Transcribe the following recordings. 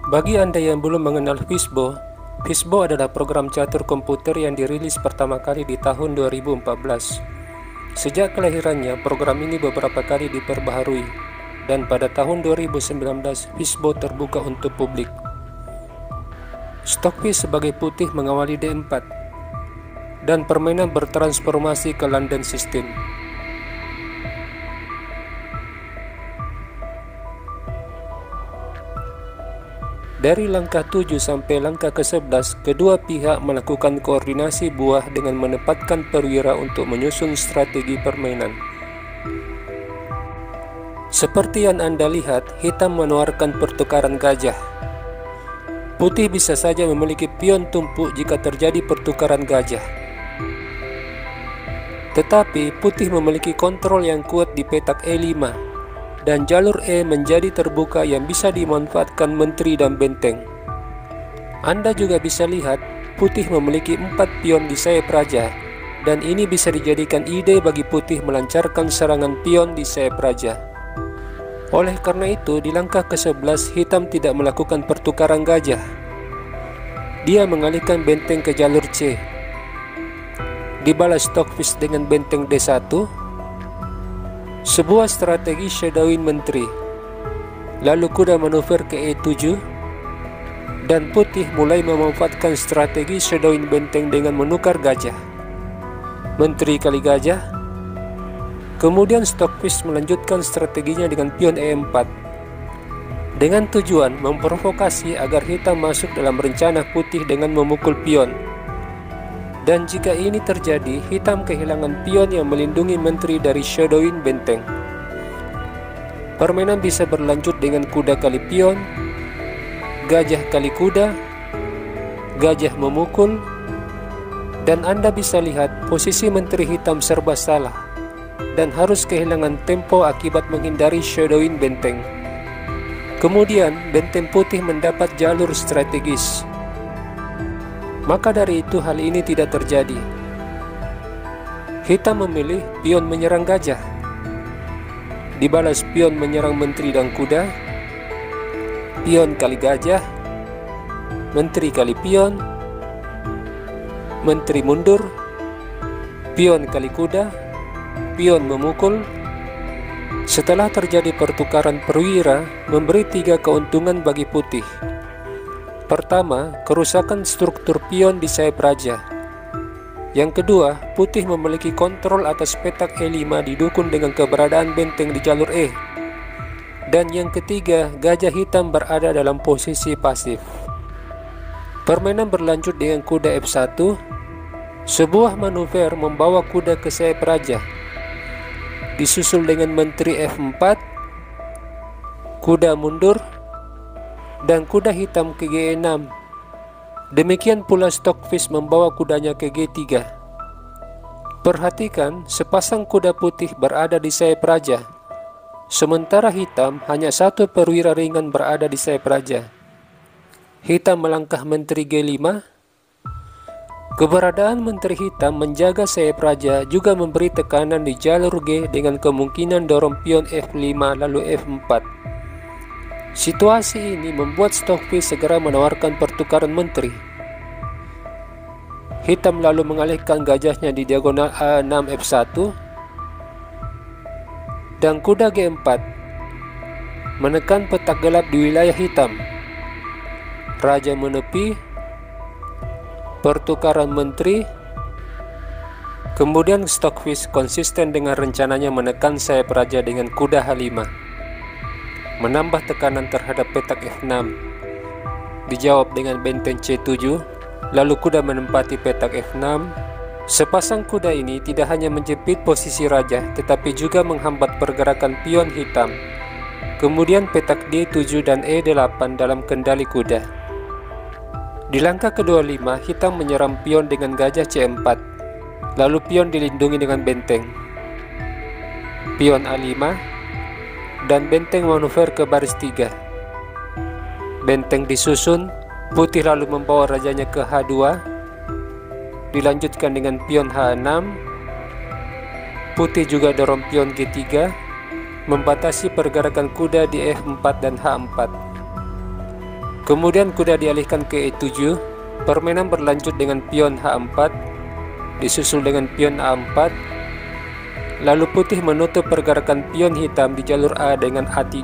Bagi Anda yang belum mengenal Fishbo, Fishbo adalah program catur komputer yang dirilis pertama kali di tahun 2014. Sejak kelahirannya, program ini beberapa kali diperbaharui, dan pada tahun 2019, Fishbo terbuka untuk publik. Stockfish sebagai putih mengawali D4, dan permainan bertransformasi ke London System. Dari langkah 7 sampai langkah ke-11, kedua pihak melakukan koordinasi buah dengan menempatkan perwira untuk menyusun strategi permainan. Seperti yang Anda lihat, hitam menawarkan pertukaran gajah. Putih bisa saja memiliki pion tumpuk jika terjadi pertukaran gajah. Tetapi putih memiliki kontrol yang kuat di petak E5. Dan jalur E menjadi terbuka yang bisa dimanfaatkan menteri dan benteng. Anda juga bisa lihat, putih memiliki 4 pion di sayap raja, dan ini bisa dijadikan ide bagi putih melancarkan serangan pion di sayap raja. Oleh karena itu, di langkah ke-11, hitam tidak melakukan pertukaran gajah. Dia mengalihkan benteng ke jalur C. Dibalas Stockfish dengan benteng D1, sebuah strategi shadowin menteri. Lalu kuda manuver ke E7, dan putih mulai memanfaatkan strategi shadowin benteng dengan menukar gajah. Menteri kali gajah. Kemudian Stockfish melanjutkan strateginya dengan pion E4, dengan tujuan memprovokasi agar hitam masuk dalam rencana putih dengan memukul pion. Dan jika ini terjadi, hitam kehilangan pion yang melindungi menteri dari shadowin benteng. Permainan bisa berlanjut dengan kuda kali pion, gajah kali kuda, gajah memukul, dan Anda bisa lihat posisi menteri hitam serba salah dan harus kehilangan tempo akibat menghindari shadowin benteng. Kemudian benteng putih mendapat jalur strategis. Maka dari itu hal ini tidak terjadi. Hitam memilih pion menyerang gajah. Dibalas pion menyerang menteri dan kuda. Pion kali gajah. Menteri kali pion. Menteri mundur. Pion kali kuda. Pion memukul. Setelah terjadi pertukaran perwira, memberi 3 keuntungan bagi putih. Pertama, kerusakan struktur pion di sayap raja. Yang kedua, putih memiliki kontrol atas petak E5 didukung dengan keberadaan benteng di jalur E. Dan yang ketiga, gajah hitam berada dalam posisi pasif. Permainan berlanjut dengan kuda F1. Sebuah manuver membawa kuda ke sayap raja. Disusul dengan menteri F4, kuda mundur, dan kuda hitam ke G6. Demikian pula Stockfish membawa kudanya ke G3. Perhatikan, sepasang kuda putih berada di sayap raja, sementara hitam hanya 1 perwira ringan berada di sayap raja. Hitam melangkah menteri G5. Keberadaan menteri hitam menjaga sayap raja juga memberi tekanan di jalur G dengan kemungkinan dorong pion F5 lalu F4. Situasi ini membuat Stockfish segera menawarkan pertukaran menteri. Hitam lalu mengalihkan gajahnya di diagonal A6 F1 dan kuda G4 menekan petak gelap di wilayah hitam. Raja menepi, pertukaran menteri. Kemudian Stockfish konsisten dengan rencananya menekan sayap raja dengan kuda H5. Menambah tekanan terhadap petak F6. Dijawab dengan benteng C7, lalu kuda menempati petak F6. Sepasang kuda ini tidak hanya menjepit posisi raja, tetapi juga menghambat pergerakan pion hitam. Kemudian petak D7 dan E8 dalam kendali kuda. Di langkah ke-25, hitam menyerang pion dengan gajah C4, lalu pion dilindungi dengan benteng. Pion A5, dan benteng manuver ke baris 3. Benteng disusun, putih lalu membawa rajanya ke H2, dilanjutkan dengan pion H6. Putih juga dorong pion G3, membatasi pergerakan kuda di F4 dan H4. Kemudian kuda dialihkan ke E7. Permainan berlanjut dengan pion H4, disusul dengan pion A4. Lalu putih menutup pergerakan pion hitam di jalur A dengan A3.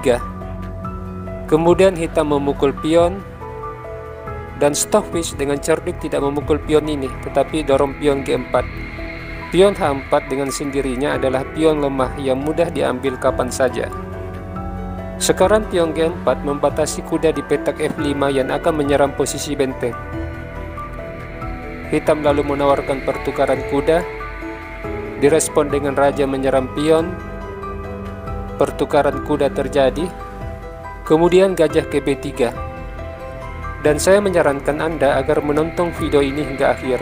Kemudian hitam memukul pion, dan Stockfish dengan cerdik tidak memukul pion ini, tetapi dorong pion G4. Pion H4 dengan sendirinya adalah pion lemah yang mudah diambil kapan saja. Sekarang pion G4 membatasi kuda di petak F5 yang akan menyerang posisi benteng. Hitam lalu menawarkan pertukaran kuda, direspon dengan raja menyerang pion. Pertukaran kuda terjadi, kemudian gajah ke B3. Dan saya menyarankan Anda agar menonton video ini hingga akhir,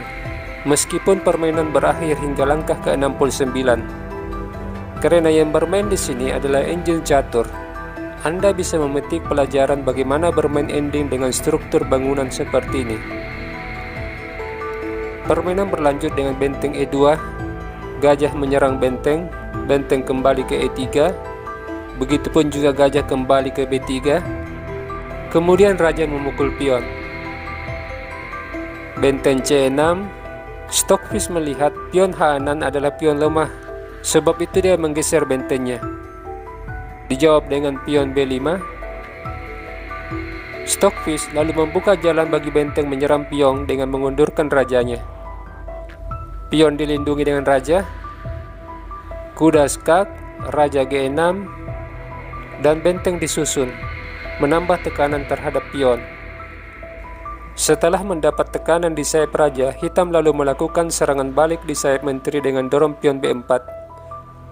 meskipun permainan berakhir hingga langkah ke-69. Karena yang bermain di sini adalah Angel Catur, Anda bisa memetik pelajaran bagaimana bermain ending dengan struktur bangunan seperti ini. Permainan berlanjut dengan benteng E2, gajah menyerang benteng, benteng kembali ke E3, begitupun juga gajah kembali ke B3, kemudian raja memukul pion. Benteng C6, Stockfish melihat pion H6 adalah pion lemah, sebab itu dia menggeser bentengnya. Dijawab dengan pion B5. Stockfish lalu membuka jalan bagi benteng menyerang pion dengan mengundurkan rajanya. Pion dilindungi dengan raja, kuda skak, raja G6, dan benteng disusun, menambah tekanan terhadap pion. Setelah mendapat tekanan di sayap raja, hitam lalu melakukan serangan balik di sayap menteri dengan dorong pion B4.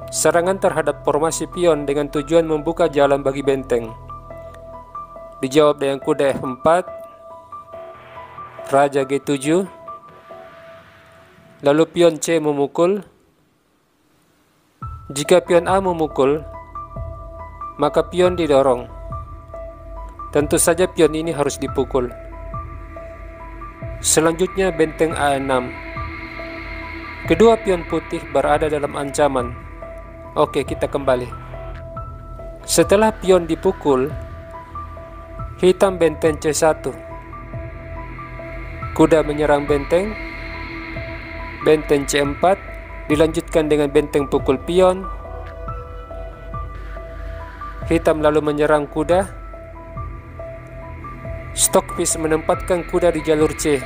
Serangan terhadap formasi pion dengan tujuan membuka jalan bagi benteng. Dijawab dengan kuda F4, raja G7, lalu pion C memukul. Jika pion A memukul, maka pion didorong. Tentu saja pion ini harus dipukul. Selanjutnya benteng A6. Kedua pion putih berada dalam ancaman. Oke, kita kembali. Setelah pion dipukul, hitam benteng C1. Kuda menyerang benteng. Benteng C4 dilanjutkan dengan benteng pukul pion. Hitam lalu menyerang kuda. Stockfish menempatkan kuda di jalur C,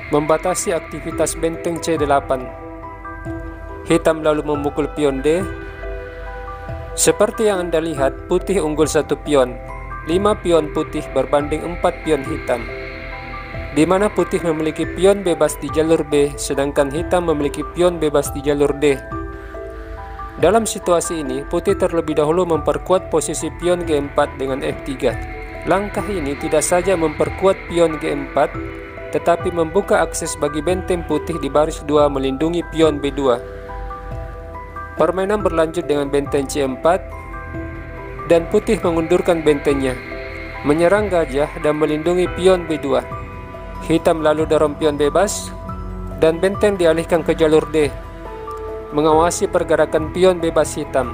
membatasi aktivitas benteng C8. Hitam lalu memukul pion D. Seperti yang Anda lihat, putih unggul 1 pion. 5 pion putih berbanding 4 pion hitam, di mana putih memiliki pion bebas di jalur B, sedangkan hitam memiliki pion bebas di jalur D. Dalam situasi ini, putih terlebih dahulu memperkuat posisi pion G4 dengan F3. Langkah ini tidak saja memperkuat pion G4, tetapi membuka akses bagi benteng putih di baris 2 melindungi pion B2. Permainan berlanjut dengan benteng C4, dan putih mengundurkan bentengnya, menyerang gajah dan melindungi pion B2. Hitam lalu dorong pion bebas, dan benteng dialihkan ke jalur D, mengawasi pergerakan pion bebas hitam.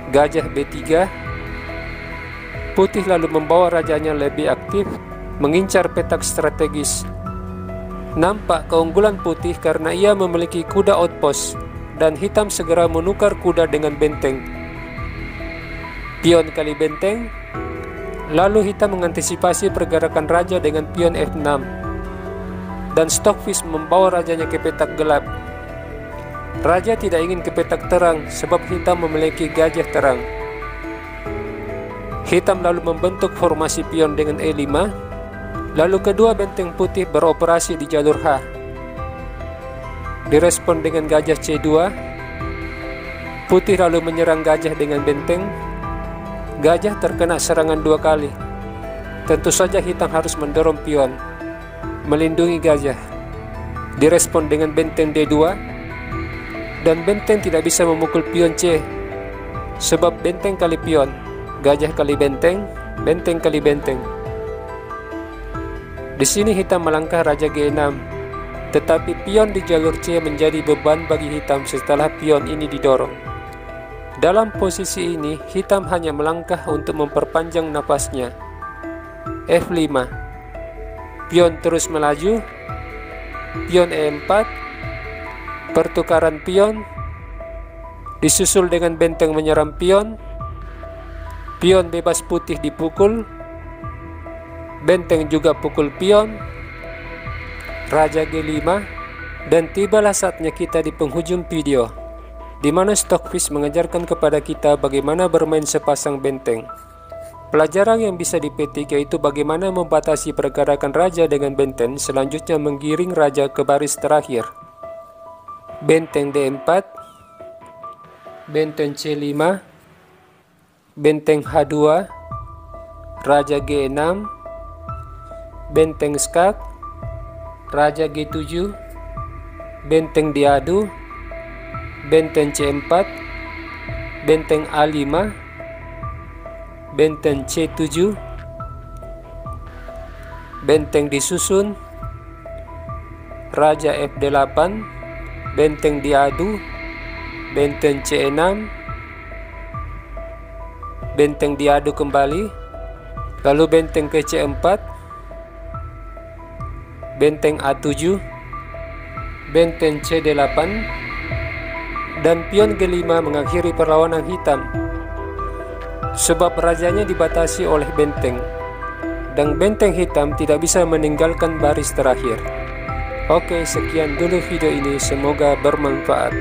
Gajah B3. Putih lalu membawa rajanya lebih aktif, mengincar petak strategis. Nampak keunggulan putih karena ia memiliki kuda outpost, dan hitam segera menukar kuda dengan benteng. Pion kali benteng. Lalu hitam mengantisipasi pergerakan raja dengan pion F6, dan Stockfish membawa rajanya ke petak gelap. Raja tidak ingin ke petak terang sebab hitam memiliki gajah terang. Hitam lalu membentuk formasi pion dengan E5. Lalu kedua benteng putih beroperasi di jalur H. Direspon dengan gajah C2. Putih lalu menyerang gajah dengan benteng. Gajah terkena serangan 2 kali. Tentu saja hitam harus mendorong pion, melindungi gajah. Direspon dengan benteng D2. Dan benteng tidak bisa memukul pion C, sebab benteng kali pion, gajah kali benteng, benteng kali benteng. Di sini hitam melangkah raja G6. Tetapi pion di jalur C menjadi beban bagi hitam setelah pion ini didorong. Dalam posisi ini, hitam hanya melangkah untuk memperpanjang napasnya. F5. Pion terus melaju. Pion E4. Pertukaran pion. Disusul dengan benteng menyerang pion. Pion bebas putih dipukul. Benteng juga pukul pion. Raja G5. Dan tibalah saatnya kita di penghujung video, di mana Stockfish mengajarkan kepada kita bagaimana bermain sepasang benteng. Pelajaran yang bisa dipetik yaitu bagaimana membatasi pergerakan raja dengan benteng, selanjutnya menggiring raja ke baris terakhir. Benteng D4, benteng C5, benteng H2, raja G6, benteng skak, raja G7, benteng diadu, benteng C4, benteng A5, benteng C7, benteng disusun, raja F8, benteng diadu, benteng C6, benteng diadu kembali, lalu benteng ke C4, benteng A7, benteng C8, dan pion G5 mengakhiri perlawanan hitam, sebab rajanya dibatasi oleh benteng, dan benteng hitam tidak bisa meninggalkan baris terakhir. Oke, sekian dulu video ini, semoga bermanfaat.